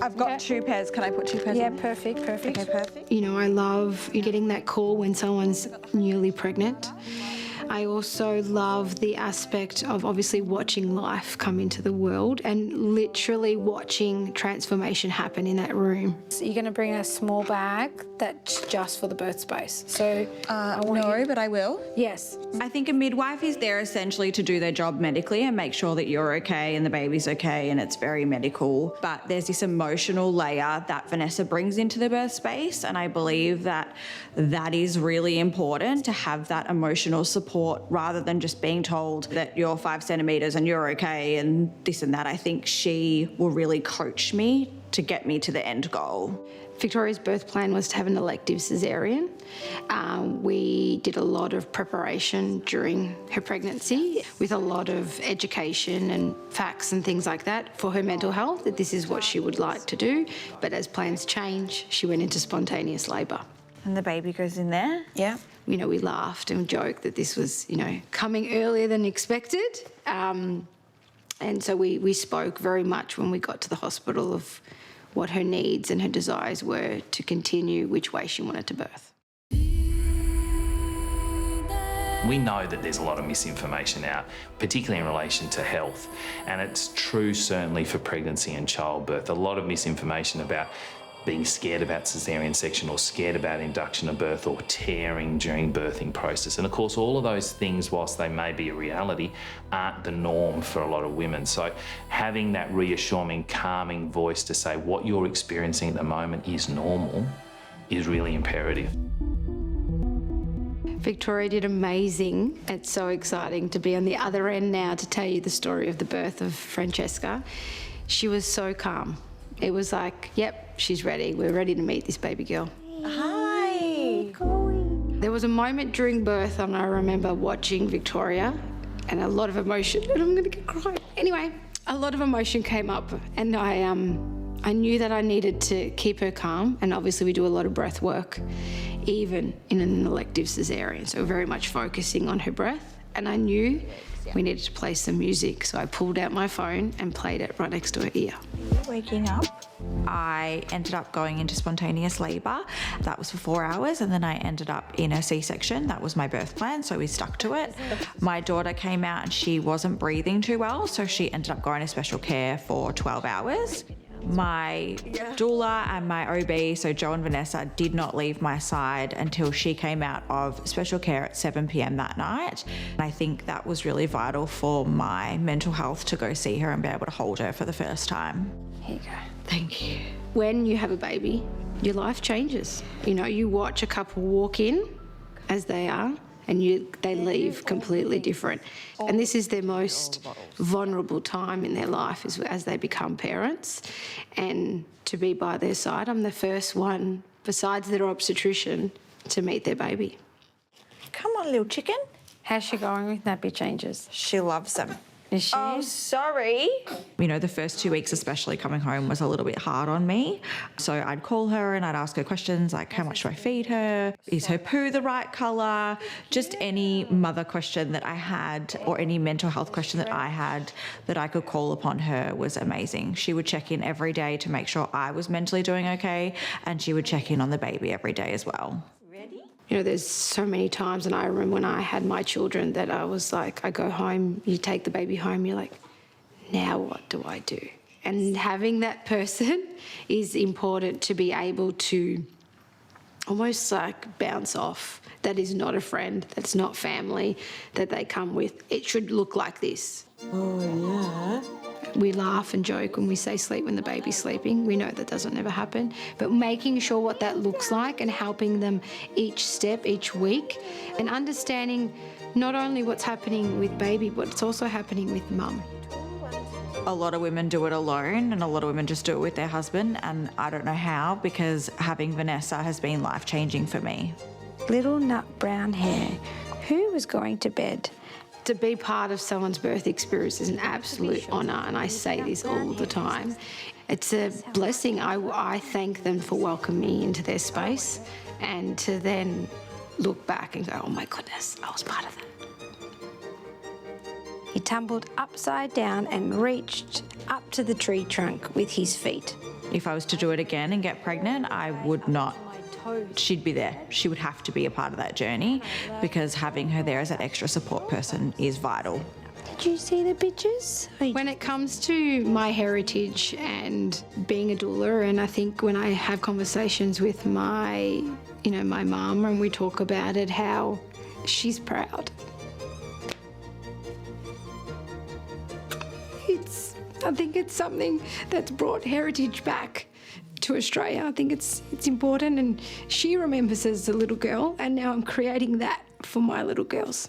I've got 2 pairs. Can I put 2 pairs Yeah, on? perfect. Okay, perfect. You know, I love getting that call when someone's newly pregnant. I also love the aspect of obviously watching life come into the world and literally watching transformation happen in that room. So you're going to bring a small bag that's just for the birth space. So No, but I will. Yes. I think a midwife is there essentially to do their job medically and make sure that you're okay and the baby's okay and it's very medical. But there's this emotional layer that Vanessa brings into the birth space, and I believe that that is really important, to have that emotional support rather than just being told that you're 5 centimetres and you're okay and this and that. I think she will really coach me to get me to the end goal. Victoria's birth plan was to have an elective caesarean. We did a lot of preparation during her pregnancy with a lot of education and facts and things like that for her mental health, that this is what she would like to do. But as plans change, she went into spontaneous labour. And the baby goes in there? Yeah. You know, we laughed and joked that this was, you know, coming earlier than expected. And so we spoke very much when we got to the hospital of what her needs and her desires were to continue, which way she wanted to birth. We know that there's a lot of misinformation out, particularly in relation to health, and it's true certainly for pregnancy and childbirth. A lot of misinformation about being scared about caesarean section or scared about induction of birth or tearing during birthing process. And of course, all of those things, whilst they may be a reality, aren't the norm for a lot of women. So having that reassuring, calming voice to say what you're experiencing at the moment is normal is really imperative. Victoria did amazing. It's so exciting to be on the other end now to tell you the story of the birth of Francesca. She was so calm. It was like, yep, she's ready. We're ready to meet this baby girl. Hi. There was a moment during birth, and I remember watching Victoria, and a lot of emotion, and I'm gonna get crying. Anyway, a lot of emotion came up, and I knew that I needed to keep her calm, and obviously we do a lot of breath work, even in an elective caesarean, so very much focusing on her breath, and I knew we needed to play some music, so I pulled out my phone and played it right next to her ear. Waking up, I ended up going into spontaneous labour. That was for 4 hours, and then I ended up in a C-section. That was my birth plan, so we stuck to it. My daughter came out and she wasn't breathing too well, so she ended up going to special care for 12 hours. My doula and my OB, so Jo and Vanessa, did not leave my side until she came out of special care at 7 p.m. that night. And I think that was really vital for my mental health, to go see her and be able to hold her for the first time. Here you go. Thank you. When you have a baby, your life changes. You know, you watch a couple walk in as they are, and they leave completely different. And this is their most vulnerable time in their life, is as they become parents. And to be by their side, I'm the first one, besides their obstetrician, to meet their baby. Come on, little chicken. How's she going with nappy changes? She loves them. Is she? Oh, sorry. You know, the first 2 weeks, especially coming home, was a little bit hard on me. So I'd call her and I'd ask her questions like, how much do I feed her? Is her poo the right colour? Just any mother question that I had, or any mental health question that I had that I could call upon her, was amazing. She would check in every day to make sure I was mentally doing okay, and she would check in on the baby every day as well. You know, there's so many times, and I remember when I had my children, that I was like, I go home, you take the baby home, you're like, now what do I do? And having that person is important, to be able to almost like bounce off. That is not a friend, that's not family that they come with. It should look like this. Oh, yeah. We laugh and joke when we say sleep when the baby's sleeping. We know that doesn't ever happen. But making sure what that looks like and helping them each step, each week, and understanding not only what's happening with baby, but it's also happening with mum. A lot of women do it alone, and a lot of women just do it with their husband, and I don't know how, because having Vanessa has been life-changing for me. Little nut brown hair. Who was going to bed? To be part of someone's birth experience is an absolute honour, and I say this all the time. It's a blessing. I thank them for welcoming me into their space, and to then look back and go, oh my goodness, I was part of that. He tumbled upside down and reached up to the tree trunk with his feet. If I was to do it again and get pregnant, I would not. She'd be there. She would have to be a part of that journey because having her there as that extra support person is vital. Did you see the pictures? When it comes to my heritage and being a doula, and I think when I have conversations with my mum and we talk about it, how she's proud. I think it's something that's brought heritage back to Australia. I think it's important, and she remembers as a little girl, and now I'm creating that for my little girls.